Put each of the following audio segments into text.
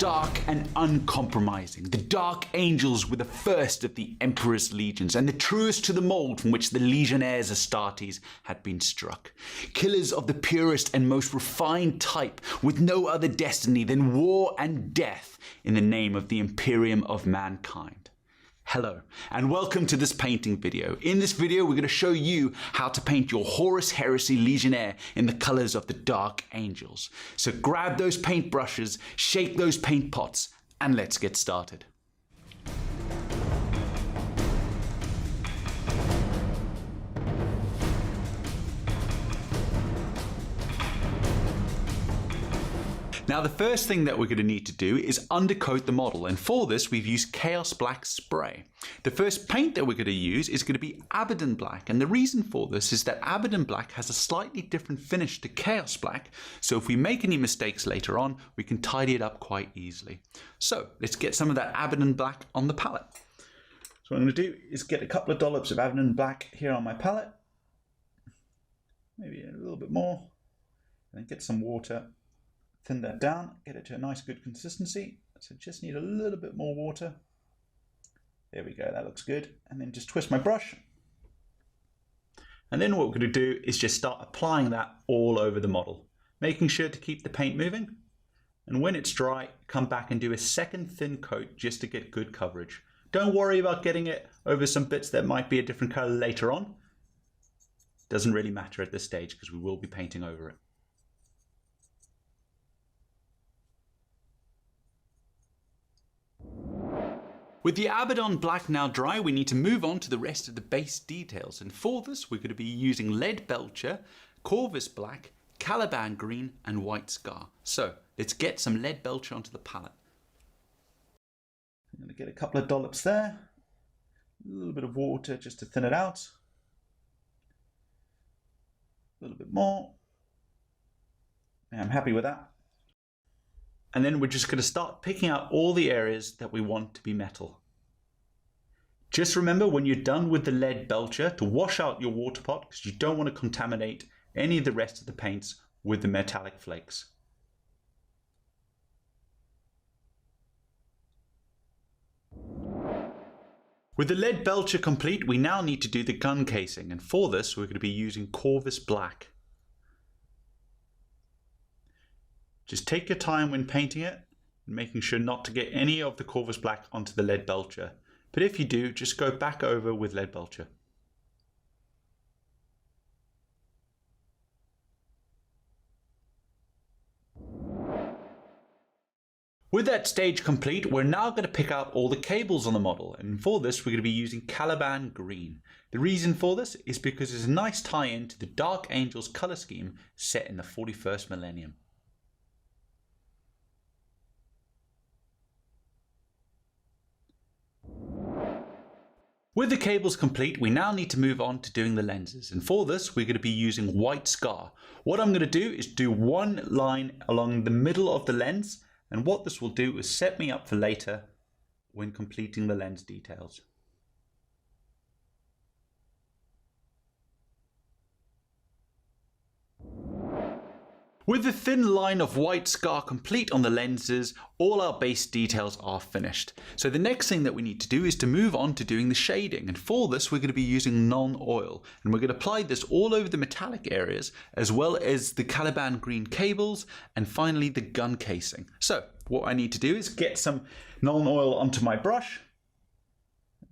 stark and uncompromising. The Dark Angels were the first of the Emperor's legions, and the truest to the mold from which the Legionnaires Astartes had been struck. Killers of the purest and most refined type, with no other destiny than war and death in the name of the Imperium of mankind. Hello, and welcome to this painting video. In this video, we're going to show you how to paint your Horus Heresy Legionnaire in the colors of the Dark Angels. So grab those paint brushes, shake those paint pots, and let's get started. Now the first thing that we're going to need to do is undercoat the model, and for this we've used Chaos Black spray. The first paint that we're going to use is going to be Abaddon Black, and the reason for this is that Abaddon Black has a slightly different finish to Chaos Black, so if we make any mistakes later on, we can tidy it up quite easily. So let's get some of that Abaddon Black on the palette. So what I'm going to do is get a couple of dollops of Abaddon Black here on my palette, maybe a little bit more, and then get some water. Thin that down, get it to a nice good consistency. So just need a little bit more water. There we go, that looks good. And then just twist my brush. And then what we're going to do is just start applying that all over the model, making sure to keep the paint moving. And when it's dry, come back and do a second thin coat just to get good coverage. Don't worry about getting it over some bits that might be a different color later on. Doesn't really matter at this stage because we will be painting over it. With the Abaddon Black now dry, we need to move on to the rest of the base details, and for this we're going to be using Lead Belcher, Corvus Black, Caliban Green and White Scar. So let's get some Lead Belcher onto the palette. I'm going to get a couple of dollops there, a little bit of water just to thin it out, a little bit more. I'm happy with that. And then we're just going to start picking out all the areas that we want to be metal. Just remember when you're done with the Lead Belcher to wash out your water pot, because you don't want to contaminate any of the rest of the paints with the metallic flakes. With the Lead Belcher complete, we now need to do the gun casing, and for this we're going to be using Corvus Black. Just take your time when painting it, making sure not to get any of the Corvus Black onto the Lead Belcher. But if you do, just go back over with Lead Belcher. With that stage complete, we're now going to pick out all the cables on the model, and for this we're going to be using Caliban Green. The reason for this is because it's a nice tie-in to the Dark Angels color scheme set in the 41st millennium. With the cables complete, we now need to move on to doing the lenses, and for this we're going to be using White Scar. What I'm going to do is do one line along the middle of the lens, and what this will do is set me up for later when completing the lens details. With the thin line of White Scar complete on the lenses, all our base details are finished. So the next thing that we need to do is to move on to doing the shading, and for this we're going to be using non-oil, and we're going to apply this all over the metallic areas as well as the Caliban Green cables and finally the gun casing. So what I need to do is get some non-oil onto my brush,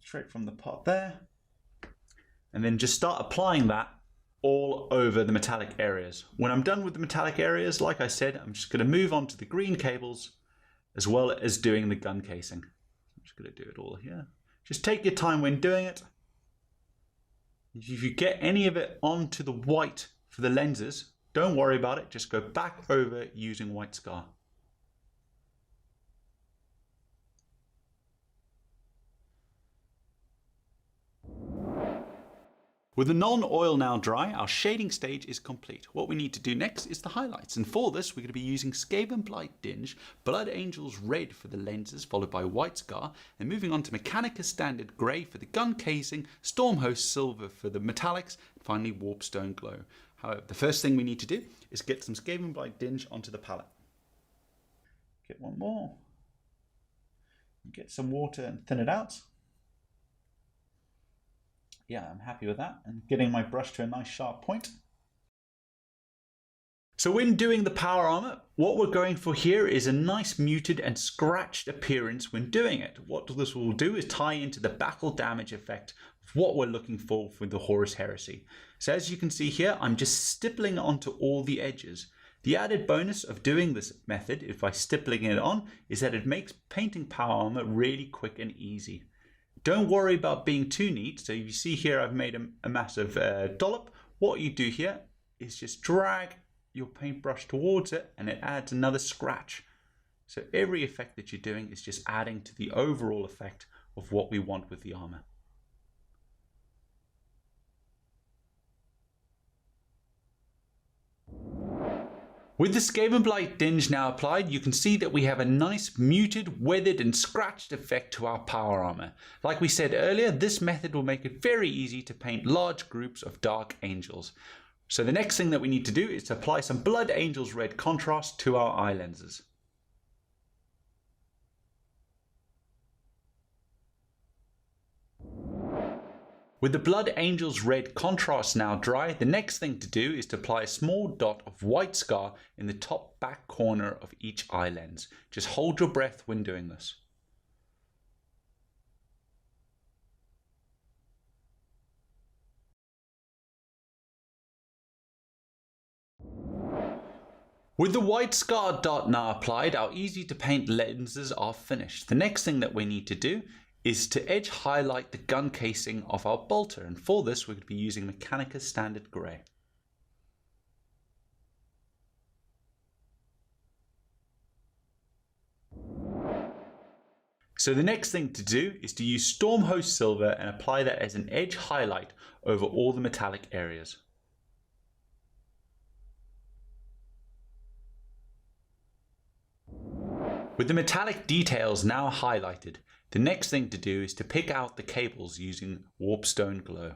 straight from the pot there, and then just start applying that all over the metallic areas. When I'm done with the metallic areas, like I said, I'm just going to move on to the green cables as well as doing the gun casing. I'm just going to do it all here. Just take your time when doing it. If you get any of it onto the white for the lenses, don't worry about it. Just go back over using White Scar. With the non-oil now dry, our shading stage is complete. What we need to do next is the highlights, and for this we're going to be using Skaven Blight Dinge, Blood Angels Red for the lenses, followed by White Scar, and moving on to Mechanica Standard Grey for the gun casing, Stormhost Silver for the metallics, and finally Warpstone Glow. However, the first thing we need to do is get some Skaven Blight Dinge onto the palette. Get one more. Get some water and thin it out. Yeah, I'm happy with that. And getting my brush to a nice sharp point. So when doing the power armor, what we're going for here is a nice muted and scratched appearance when doing it. What this will do is tie into the battle damage effect of what we're looking for with the Horus Heresy. So as you can see here, I'm just stippling onto all the edges. The added bonus of doing this method, if by stippling it on, is that it makes painting power armor really quick and easy. Don't worry about being too neat. So you see here I've made a massive dollop. What you do here is just drag your paintbrush towards it and it adds another scratch. So every effect that you're doing is just adding to the overall effect of what we want with the armor. With the Skavenblight Dinge now applied, you can see that we have a nice muted, weathered and scratched effect to our power armor. Like we said earlier, this method will make it very easy to paint large groups of Dark Angels. So the next thing that we need to do is to apply some Blood Angels Red contrast to our eye lenses. With the Blood Angels Red contrast now dry, the next thing to do is to apply a small dot of white scar in the top back corner of each eye lens. Just hold your breath when doing this. With the white scar dot now applied, our easy to paint lenses are finished. The next thing that we need to do is to edge highlight the gun casing of our bolter, and for this we're going to be using Mechanica Standard Grey. So the next thing to do is to use Stormhost Silver and apply that as an edge highlight over all the metallic areas. With the metallic details now highlighted, the next thing to do is to pick out the cables using Warpstone Glow.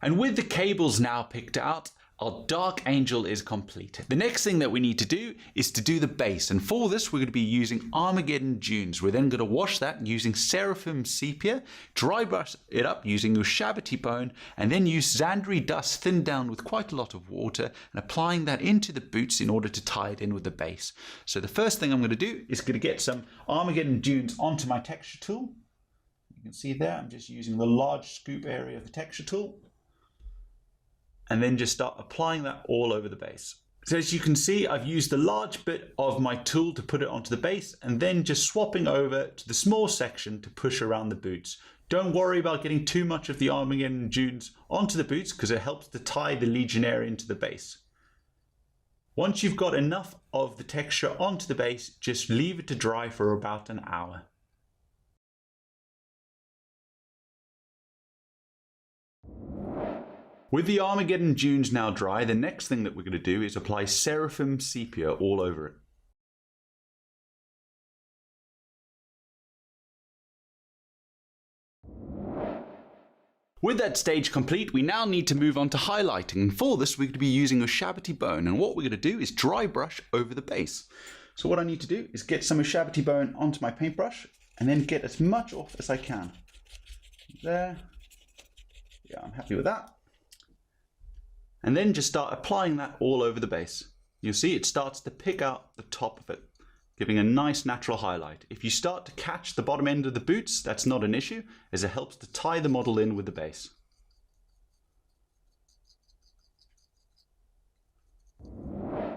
And with the cables now picked out, our Dark Angel is complete. The next thing that we need to do is to do the base, and for this we're going to be using Armageddon Dunes. We're then going to wash that using Seraphim Sepia, dry brush it up using Ushabti Bone, and then use Xandri Dust thinned down with quite a lot of water and applying that into the boots in order to tie it in with the base. So the first thing I'm going to do is going to get some Armageddon Dunes onto my texture tool. You can see there I'm just using the large scoop area of the texture tool, and then just start applying that all over the base. So as you can see, I've used the large bit of my tool to put it onto the base and then just swapping over to the small section to push around the boots. Don't worry about getting too much of the Armageddon Dunes onto the boots because it helps to tie the Legionnaire into the base. Once you've got enough of the texture onto the base, just leave it to dry for about an hour. With the Armageddon Dunes now dry, the next thing that we're going to do is apply Seraphim Sepia all over it. With that stage complete, we now need to move on to highlighting, and for this we're going to be using Ushabti Bone, and what we're going to do is dry brush over the base. So what I need to do is get some Ushabti Bone onto my paintbrush and then get as much off as I can. There. Yeah, I'm happy with that. And then just start applying that all over the base. You'll see it starts to pick out the top of it, giving a nice natural highlight. If you start to catch the bottom end of the boots, that's not an issue, as it helps to tie the model in with the base.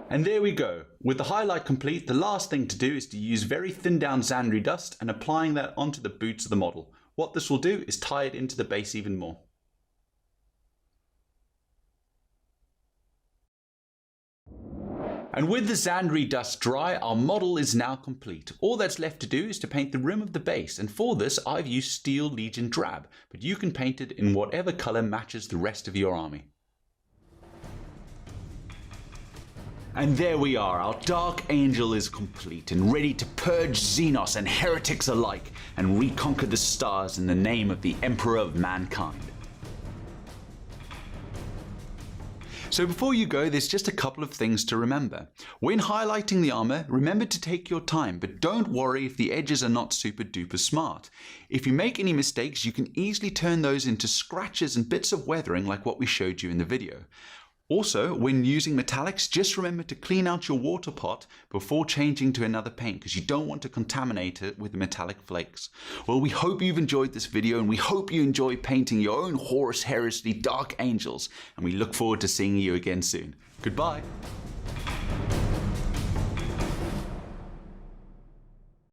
And there we go. With the highlight complete, the last thing to do is to use very thin down Xandri Dust and applying that onto the boots of the model. What this will do is tie it into the base even more. And with the Xandri Dust dry, our model is now complete. All that's left to do is to paint the rim of the base, and for this I've used Steel Legion Drab, but you can paint it in whatever colour matches the rest of your army. And there we are, our Dark Angel is complete and ready to purge Xenos and heretics alike and reconquer the stars in the name of the Emperor of Mankind. So before you go, there's just a couple of things to remember. When highlighting the armor, remember to take your time, but don't worry if the edges are not super duper smart. If you make any mistakes, you can easily turn those into scratches and bits of weathering like what we showed you in the video. Also, when using metallics, just remember to clean out your water pot before changing to another paint because you don't want to contaminate it with the metallic flakes. Well, we hope you've enjoyed this video and we hope you enjoy painting your own Horus Heresy Dark Angels, and we look forward to seeing you again soon. Goodbye!